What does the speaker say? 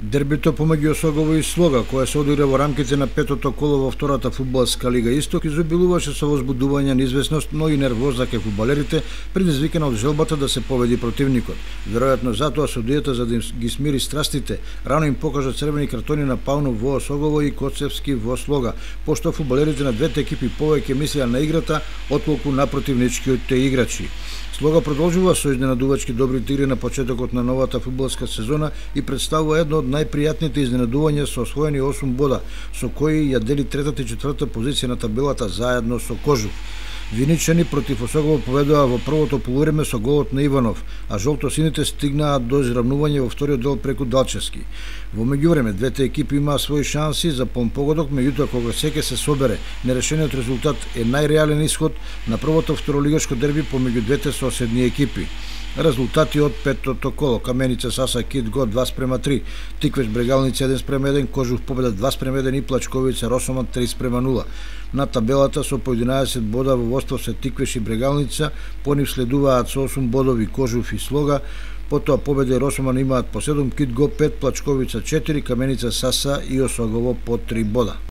Дербито помеѓу Осогово и Слога, кое се одигра во рамките на петото коло во втората фудбалска лига Исток, изобилуваше со возбудување, неизвестност, но и нервоза кај фудбалерите, предизвикана од желбата да се победи противникот. Веројатно затоа судијата, за да ги смири страстите, рано им покажа црвени картони на Паунов во Осогово и Коцевски во Слога, пошто фудбалерите на двете екипи повеќе мислеа на играта отколку на противничките играчи. Слога продолжува со изненадувачки добрите игри на почетокот на новата фудбалска сезона и представува едно од најпријатните изненадувања со освоени 8 бода, со кои ја дели третата и четвртата позиција на табелата заедно со Кожув. Виничани против Осогово победува во првото полувреме со голот на Иванов, а жолтосините стигнаа до изравнување во вториот дел преку Далчевски. Во меѓувреме двете екипи имаа своји шанси за погодок, меѓутоа кога секој се собере, нерешениот резултат е најреален исход на првото второлигашко дерби помеѓу двете соседни екипи. Резултати од петото коло: Каменица Саса Кит Го 2:3, Тиквеч Брегалница 1:1, Кожув победа 2:1 и Плачковица Росоман 3:0. На табелата со по 11 бода во водство се Тиквеш и Брегалница, по нив следуваат со 8 бодови Кожув и Слога, потоа победа и Росоман имаат по 7, Кит Го 5, Плачковица 4, Каменица Саса и Осогово по 3 бода.